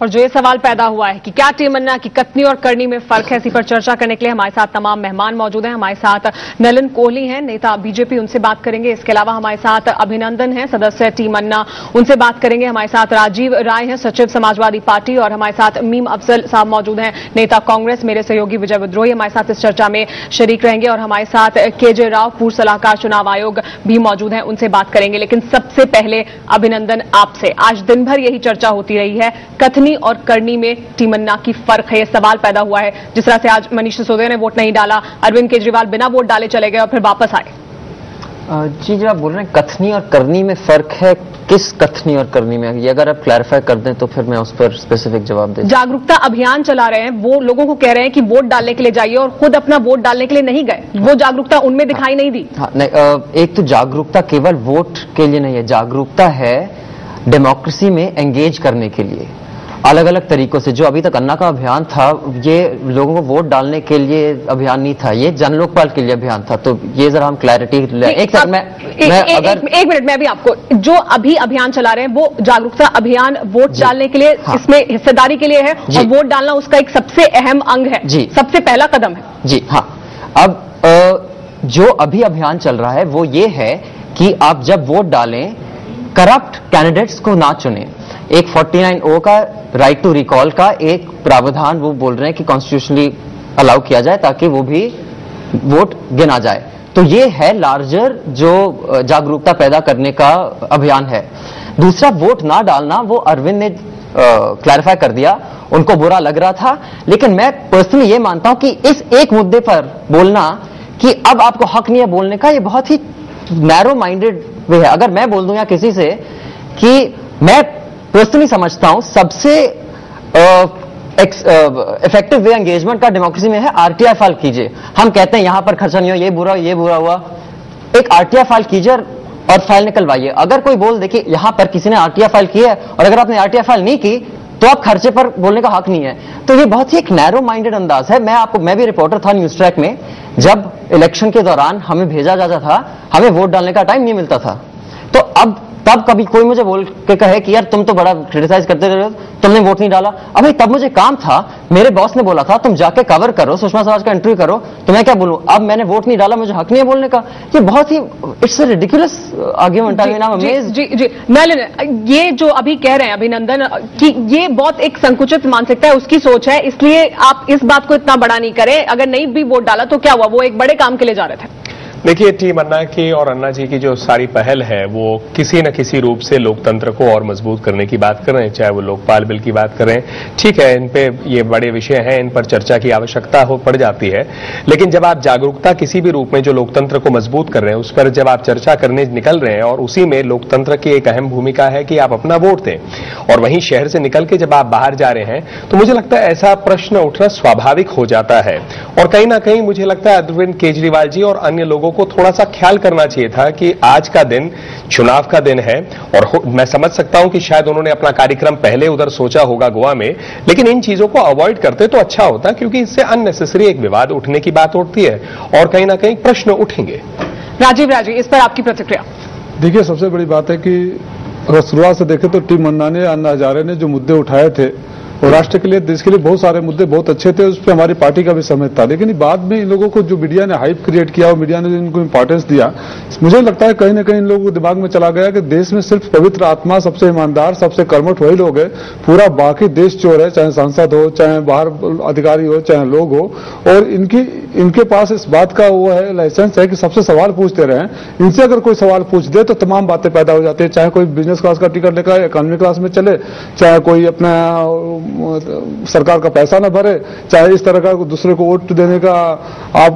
और जो ये सवाल पैदा हुआ है कि क्या टीम अन्ना की कथनी और करनी में फर्क है, इसी पर चर्चा करने के लिए हमारे साथ तमाम मेहमान मौजूद हैं। हमारे साथ नलिन कोहली हैं, नेता बीजेपी, उनसे बात करेंगे। इसके अलावा हमारे साथ अभिनंदन हैं, सदस्य टीम अन्ना, उनसे बात करेंगे। हमारे साथ राजीव राय हैं, सचिव समाजवादी पार्टी, और हमारे साथ मीम अफजल साहब मौजूद हैं, नेता कांग्रेस। मेरे सहयोगी विजय विद्रोही हमारे साथ इस चर्चा में शरीक रहेंगे और हमारे साथ केजे राव, पूर्व सलाहकार चुनाव आयोग, भी मौजूद हैं, उनसे बात करेंगे। लेकिन सबसे पहले अभिनंदन आपसे, आज दिन भर यही चर्चा होती रही है, कथनी और करनी में टीम अन्ना की फर्क है। यह सवाल पैदा हुआ है, जिस तरह से आज मनीष सिसोदिया ने वोट नहीं डाला, अरविंद केजरीवाल बिना वोट डाले चले गए और फिर वापस आए। जी, जो आप बोल रहे हैं कथनी और करनी में फर्क है, किस कथनी और करनी में, ये अगर आप क्लैरिफाई कर दें तो फिर मैं उस पर स्पेसिफिक जवाब दे। जागरूकता अभियान चला रहे हैं, वो लोगों को कह रहे हैं कि वोट डालने के लिए जाइए, और खुद अपना वोट डालने के लिए नहीं गए। वो जागरूकता उनमें दिखाई नहीं दी। हाँ, नहीं, एक तो जागरूकता केवल वोट के लिए नहीं है, जागरूकता है डेमोक्रेसी में एंगेज करने के लिए अलग अलग तरीकों से। जो अभी तक अन्ना का अभियान था, ये लोगों को वोट डालने के लिए अभियान नहीं था, ये जन लोकपाल के लिए अभियान था। तो ये जरा हम क्लैरिटी एक मिनट में अभी आपको, जो अभी अभियान चला रहे हैं वो जागरूकता अभियान वोट डालने के लिए, हाँ, इसमें हिस्सेदारी के लिए है, और वोट डालना उसका एक सबसे अहम अंग है, सबसे पहला कदम है। जी हाँ। अब जो अभी अभियान चल रहा है वो ये है कि आप जब वोट डालें, करप्ट कैंडिडेट्स को ना चुनें। एक 49O का राइट टू रिकॉल का एक प्रावधान वो बोल रहे हैं कि कॉन्स्टिट्यूशनली अलाउ किया जाए, ताकि वो भी वोट गिना जाए। तो ये है लार्जर जो जागरूकता पैदा करने का अभियान है। दूसरा, वोट ना डालना, वो अरविंद ने क्लैरिफाई कर दिया, उनको बुरा लग रहा था। लेकिन मैं पर्सनली ये मानता हूं कि इस एक मुद्दे पर बोलना कि अब आपको हक नहीं है बोलने का, ये बहुत ही नैरो माइंडेड वे है। अगर मैं बोल दूं या किसी से कि मैं पर्सनली समझता हूं सबसे इफेक्टिव वे एंगेजमेंट का डेमोक्रेसी में है आरटीआई फाइल कीजिए। हम कहते हैं यहां पर खर्चा नहीं हो, ये बुरा हुआ, एक आरटीआई फाइल कीजिए और फाइल निकलवाइए। अगर कोई बोल दे कि यहां पर किसी ने आरटीआई फाइल की है और अगर आपने आरटीआई फाइल नहीं की तो आप खर्चे पर बोलने का हक नहीं है, तो ये बहुत ही एक नैरो माइंडेड अंदाज है। मैं भी रिपोर्टर था न्यूज ट्रैक में, जब इलेक्शन के दौरान हमें भेजा जाता था, हमें वोट डालने का टाइम नहीं मिलता था। तो अब तब कभी कोई मुझे बोल के कहे कि यार तुम तो बड़ा क्रिटिसाइज करते रहे हो, तुमने वोट नहीं डाला। अभी तब मुझे काम था, मेरे बॉस ने बोला था तुम जाके कवर करो, सुषमा स्वराज का इंटरव्यू करो, तो मैं क्या बोलूं, अब मैंने वोट नहीं डाला, मुझे हक नहीं है बोलने का। ये बहुत ही it's a ridiculous argument. I mean I am amazed. Ji Nalin, ये जो अभी कह रहे हैं अभिनंदन कि ये बहुत एक संकुचित मानसिकता है, उसकी सोच है, इसलिए आप इस बात को इतना बड़ा नहीं करें। अगर नहीं भी वोट डाला तो क्या हुआ, वो एक बड़े काम के लिए जा रहे थे। देखिए, टीम अन्ना की और अन्ना जी की जो सारी पहल है वो किसी न किसी रूप से लोकतंत्र को और मजबूत करने की बात कर रहे हैं, चाहे वो लोकपाल बिल की बात करें। ठीक है, इन पे ये बड़े विषय हैं, इन पर चर्चा की आवश्यकता पड़ जाती है। लेकिन जब आप जागरूकता किसी भी रूप में जो लोकतंत्र को मजबूत कर रहे हैं उस पर जब आप चर्चा करने निकल रहे हैं, और उसी में लोकतंत्र की एक अहम भूमिका है कि आप अपना वोट दें, और वहीं शहर से निकल के जब आप बाहर जा रहे हैं, तो मुझे लगता है ऐसा प्रश्न उठना स्वाभाविक हो जाता है। और कहीं ना कहीं मुझे लगता है अरविंद केजरीवाल जी और अन्य लोगों को थोड़ा सा ख्याल करना चाहिए था कि आज का दिन चुनाव का दिन है, और मैं समझ सकता हूं कि शायद उन्होंने अपना कार्यक्रम पहले उधर सोचा होगा गोवा में, लेकिन इन चीजों को अवॉइड करते तो अच्छा होता, क्योंकि इससे अननेसेसरी एक विवाद उठने की बात उठती है और कहीं ना कहीं प्रश्न उठेंगे। राजीव राजी, इस पर आपकी प्रतिक्रिया। देखिए, सबसे बड़ी बात है कि अगर शुरुआत से देखें तो टीम अन्ना ने, अन्ना हजारे ने जो मुद्दे उठाए थे और राष्ट्र के लिए, देश के लिए बहुत सारे मुद्दे बहुत अच्छे थे, उस पर हमारी पार्टी का भी सहमत था। लेकिन बाद में इन लोगों को जो मीडिया ने हाइप क्रिएट किया और मीडिया ने जो इनको इंपॉर्टेंस दिया, मुझे लगता है कहीं ना कहीं इन लोगों के दिमाग में चला गया कि देश में सिर्फ पवित्र आत्मा, सबसे ईमानदार, सबसे कर्मठ वही लोग हैं, पूरा बाकी देश चोर है, चाहे सांसद हो, चाहे बाहर अधिकारी हो, चाहे लोग हो। और इनके पास इस बात का वो है, लाइसेंस है कि सबसे सवाल पूछते रहे। इनसे अगर कोई सवाल पूछ दे तो तमाम बातें पैदा हो जाती है, चाहे कोई बिजनेस क्लास का टिकट लेकर इकोनॉमी क्लास में चले, चाहे कोई अपना सरकार का पैसा न भरे, चाहे इस तरह का दूसरे को वोट देने का आप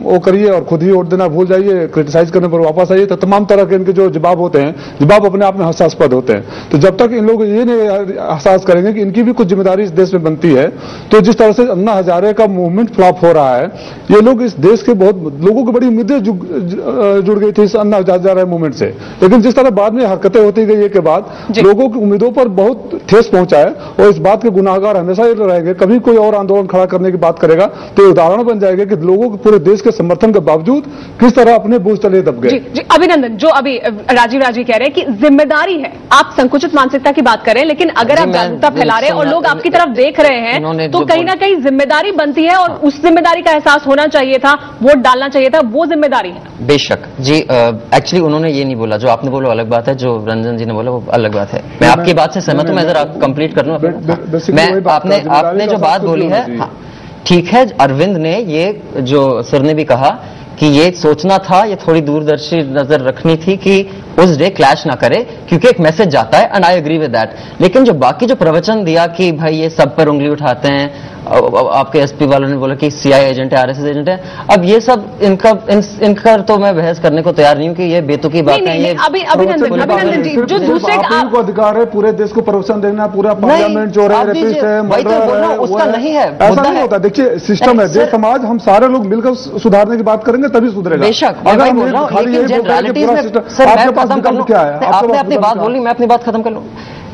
वो करिए और खुद ही वोट देना भूल जाइए, क्रिटिसाइज करने पर वापस आइए। तो तमाम तरह के इनके जो जवाब होते हैं, जवाब अपने आप में हास्यास्पद होते हैं। तो जब तक इन लोग ये नहीं एहसास करेंगे कि इनकी भी कुछ जिम्मेदारी इस देश में बनती है, तो जिस तरह से अन्ना हजारे का मूवमेंट फ्लॉप हो रहा है, ये लोग इस देश के बहुत लोगों की बड़ी उम्मीदें जुड़ गई थी इस अन्ना हजारे मूवमेंट से। लेकिन जिस तरह बाद में हरकतें होती गई के बाद लोगों की उम्मीदों पर बहुत ठेस पहुंचा है, और इस बात के गुनाहगार हमेशा ही रहेंगे। कभी कोई और आंदोलन खड़ा करने की बात करेगा तो ये उदाहरण बन जाएगा कि लोगों के पूरे देश के समर्थन के बावजूद किस तरह अपने बूझ तले दब गए। जी अभिनंदन, जो अभी राजीव राजी कह रहे हैं कि जिम्मेदारी है, आप संकुचित मानसिकता की बात कर रहे हैं, लेकिन अगर आप जागरूकता फैला रहे हैं और लोग आपकी तरफ देख रहे हैं तो कहीं ना कहीं जिम्मेदारी बनती है और उस जिम्मेदारी का एहसास होना चाहिए था, वोट डालना चाहिए था, वो जिम्मेदारी है। बेशक जी, एक्चुअली उन्होंने ये नहीं बोला, जो आपने बोला अलग बात है, जो रंजन जी ने बोला वो अलग बात है। मैं आपकी बात से सहमत हूं, मैं जरा कंप्लीट कर लूं। मैं आपने जो बात बोली है, ठीक है, अरविंद ने ये जो सर ने भी कहा कि ये सोचना था, ये थोड़ी दूरदर्शी नजर रखनी थी कि उस डे क्लैश ना करे, क्योंकि एक मैसेज जाता है, and I agree with that. लेकिन जो बाकी जो प्रवचन दिया कि भाई ये सब पर उंगली उठाते हैं, आपके एसपी वालों ने बोला कि सीआई एजेंट है, आरएसएस एजेंट है, अब ये सब इनका तो मैं बहस करने को तैयार नहीं हूं कि ये बेतुकी बातें हैं। ये अभिनंदन जी, जो दूसरे को अधिकार है पूरे देश को प्रवचन देना, पूरा पार्लियामेंट जो है उसका नहीं है, ऐसा नहीं होता। देखिए सिस्टम है, देश समाज हम सारे लोग मिलकर सुधारने की बात करेंगे तभी सुधरेगा। बेशक, अगर हम खाली क्या है, आपने अपनी बात बोली, मैं अपनी बात खत्म कर लूं।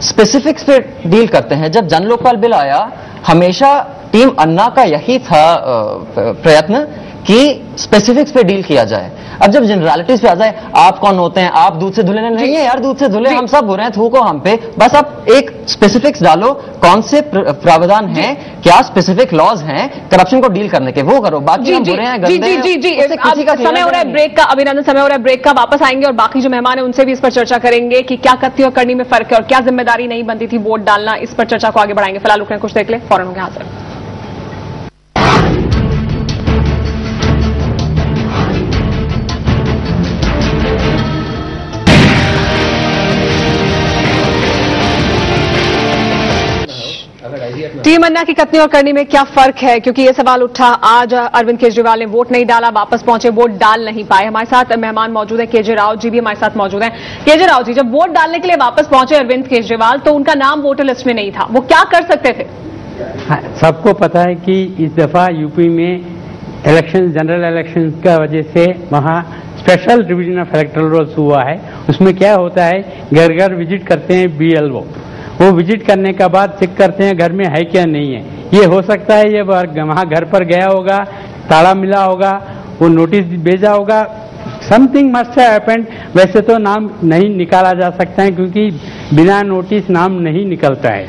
स्पेसिफिक्स पे डील करते हैं। जब जन लोकपाल बिल आया, हमेशा टीम अन्ना का यही था प्रयत्न कि स्पेसिफिक्स पे डील किया जाए। अब जब जनरलिटीज पे आ जाए, आप कौन होते हैं, आप दूध से धुले नहीं है यार, दूध से धुले हम सब हो रहे हैं, थूको हम पे। बस आप एक स्पेसिफिक्स डालो, कौन से प्रावधान हैं, क्या स्पेसिफिक लॉज हैं करप्शन को डील करने के, वो करो। बाकी हम बुरे हैं, गंदे हैं, किसी का समय हो रहा है ब्रेक का। अभिनंदन, समय हो रहा है ब्रेक का, वापस आएंगे और बाकी जो मेहमान है उनसे भी इस पर चर्चा करेंगे कि क्या कथनी और करनी में फर्क है और क्या जिम्मेदारी नहीं बनती थी वोट डालना। इस पर चर्चा को आगे बढ़ाएंगे। फिलहाल रुक रहे हैं, कुछ देख ले, फौरन होंगे हाजिर। टीम अन्ना की कथनी और करनी में क्या फर्क है, क्योंकि ये सवाल उठा। आज अरविंद केजरीवाल ने वोट नहीं डाला, वापस पहुंचे, वोट डाल नहीं पाए। हमारे साथ मेहमान मौजूद है, केजे राव जी भी हमारे साथ मौजूद हैं। केजे राव जी, जब वोट डालने के लिए वापस पहुंचे अरविंद केजरीवाल, तो उनका नाम वोटर लिस्ट में नहीं था, वो क्या कर सकते थे? सबको पता है कि इस दफा यूपी में इलेक्शन, जनरल इलेक्शन का वजह से वहां special division of electoral rolls हुआ है। उसमें क्या होता है, घर घर विजिट करते हैं बीएलओ, वो विजिट करने के बाद चेक करते हैं घर में है क्या नहीं है। ये हो सकता है ये वहां घर पर गया होगा, ताला मिला होगा, वो नोटिस भेजा होगा, समथिंग मस्ट हैव हैपेंड। वैसे तो नाम नहीं निकाला जा सकता है क्योंकि बिना नोटिस नाम नहीं निकलता है।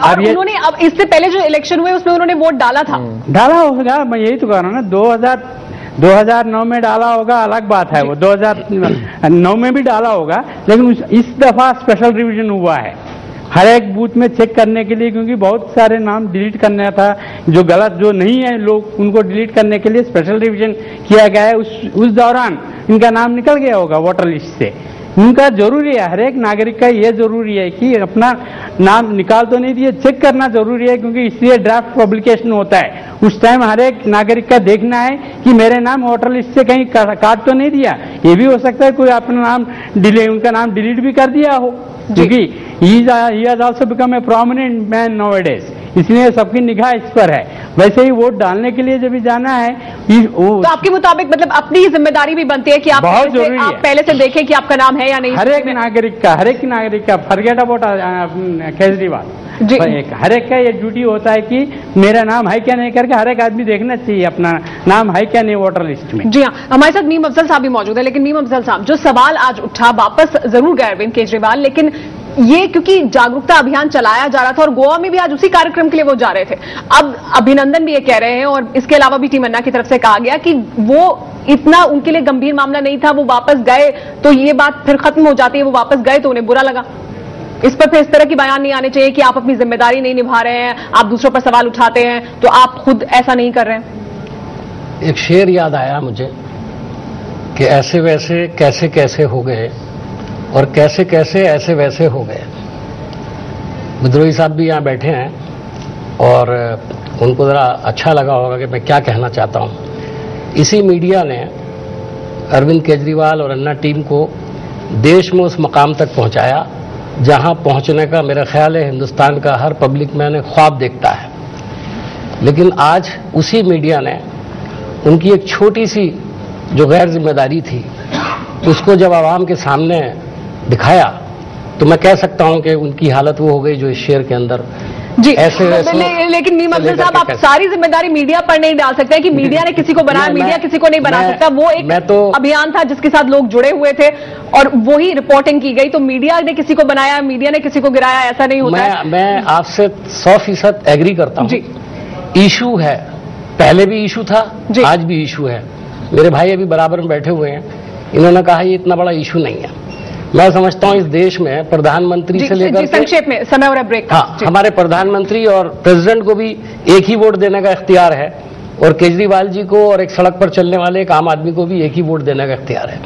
और उन्होंने अब इससे पहले जो इलेक्शन हुए उसमें उन्होंने वोट डाला था, डाला होगा, मैं यही तो कह रहा हूँ ना। 2009 में डाला होगा, अलग बात है, वो 2009 में भी डाला होगा, लेकिन इस दफा स्पेशल रिवीजन हुआ है हर एक बूथ में चेक करने के लिए, क्योंकि बहुत सारे नाम डिलीट करना था, जो गलत जो नहीं है लोग उनको डिलीट करने के लिए स्पेशल रिवीजन किया गया है। उस दौरान इनका नाम निकल गया होगा वोटर लिस्ट से। उनका जरूरी है, हर एक नागरिक का ये जरूरी है कि अपना नाम निकाल तो नहीं दिए, चेक करना जरूरी है, क्योंकि इसलिए ड्राफ्ट पब्लिकेशन होता है। उस टाइम हर एक नागरिक का देखना है कि मेरे नाम वोटर लिस्ट से कहीं काट तो नहीं दिया। ये भी हो सकता है कोई अपना नाम उनका नाम डिलीट भी कर दिया हो, क्योंकि he has also become a prominent man nowadays, इसलिए सबकी निगाह इस पर है। वैसे ही वोट डालने के लिए जब भी जाना है, तो आपके मुताबिक मतलब अपनी ही जिम्मेदारी भी बनती है कि आप पहले से देखें कि आपका नाम है या नहीं। हर एक नागरिक का फॉरगेट अबाउट केजरीवाल, हर एक का ये ड्यूटी होता है कि मेरा नाम है क्या नहीं करके हर एक आदमी देखना चाहिए अपना नाम है क्या नहीं वोटर लिस्ट में। जी हाँ, हमारे साथ मीम अफजल साहब भी मौजूद है। लेकिन मीम अफजल साहब, जो सवाल आज उठा, वापस जरूर गए अरविंद केजरीवाल, लेकिन ये क्योंकि जागरूकता अभियान चलाया जा रहा था और गोवा में भी आज उसी कार्यक्रम के लिए वो जा रहे थे। अब अभिनंदन भी ये कह रहे हैं और इसके अलावा भी टीम अन्ना की तरफ से कहा गया कि वो इतना उनके लिए गंभीर मामला नहीं था, वो वापस गए तो ये बात फिर खत्म हो जाती है। वो वापस गए तो उन्हें बुरा लगा। इस पर फिर इस तरह की बयान नहीं आने चाहिए कि आप अपनी जिम्मेदारी नहीं निभा रहे हैं, आप दूसरों पर सवाल उठाते हैं, तो आप खुद ऐसा नहीं कर रहे हैं। एक शेर याद आया मुझे कि ऐसे वैसे कैसे कैसे हो गए और कैसे कैसे ऐसे वैसे हो गए। विद्रोही साहब भी यहाँ बैठे हैं और उनको ज़रा अच्छा लगा होगा कि मैं क्या कहना चाहता हूँ। इसी मीडिया ने अरविंद केजरीवाल और अन्ना टीम को देश में उस मकाम तक पहुँचाया जहाँ पहुँचने का मेरा ख्याल है हिंदुस्तान का हर पब्लिक मैन ख्वाब देखता है। लेकिन आज उसी मीडिया ने उनकी एक छोटी सी जो गैर जिम्मेदारी थी उसको जब आवाम के सामने दिखाया तो मैं कह सकता हूं कि उनकी हालत वो हो गई जो इस शेर के अंदर जी ऐसे वैसे लेकिन मीम अफजल साहब, आप सारी जिम्मेदारी मीडिया पर नहीं डाल सकते कि मीडिया ने किसी को बनाया, मीडिया किसी को नहीं बना सकता। वो एक अभियान था जिसके साथ लोग जुड़े हुए थे और वही रिपोर्टिंग की गई। तो मीडिया ने किसी को बनाया, मीडिया ने किसी को गिराया, ऐसा नहीं होता है। मैं आपसे 100% एग्री करता हूं। इशू है, पहले भी इशू था, आज भी इशू है। मेरे भाई अभी बराबर में बैठे हुए हैं, इन्होंने कहा ये इतना बड़ा इशू नहीं है। मैं समझता हूं इस देश में प्रधानमंत्री से लेकर संक्षेप में समय और ब्रेक। हाँ, हमारे प्रधानमंत्री और प्रेसिडेंट को भी एक ही वोट देने का इख्तियार है और केजरीवाल जी को और एक सड़क पर चलने वाले एक आम आदमी को भी एक ही वोट देने का इख्तियार है।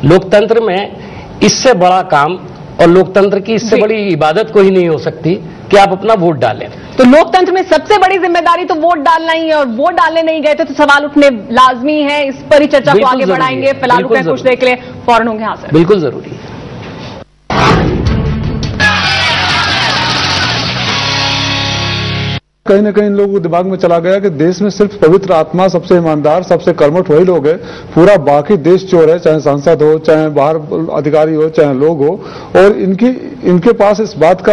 लोकतंत्र में इससे बड़ा काम और लोकतंत्र की इससे बड़ी इबादत कोई नहीं हो सकती कि आप अपना वोट डालें। तो लोकतंत्र में सबसे बड़ी जिम्मेदारी तो वोट डालना ही है और वोट डालने नहीं गए तो सवाल उठने लाजमी है। इस पर ही चर्चा को आगे बढ़ाएंगे। फिलहाल कुछ देर के लिए फौरन होंगे हाजिर। बिल्कुल जरूरी है। कहीं न कहीं इन लोगों को दिमाग में चला गया कि देश में सिर्फ पवित्र आत्मा, सबसे ईमानदार, सबसे कर्मठ वही लोग हैं, पूरा बाकी देश चोर है, चाहे सांसद हो, चाहे बाहर अधिकारी हो, चाहे लोग हो। और इनके पास इस बात का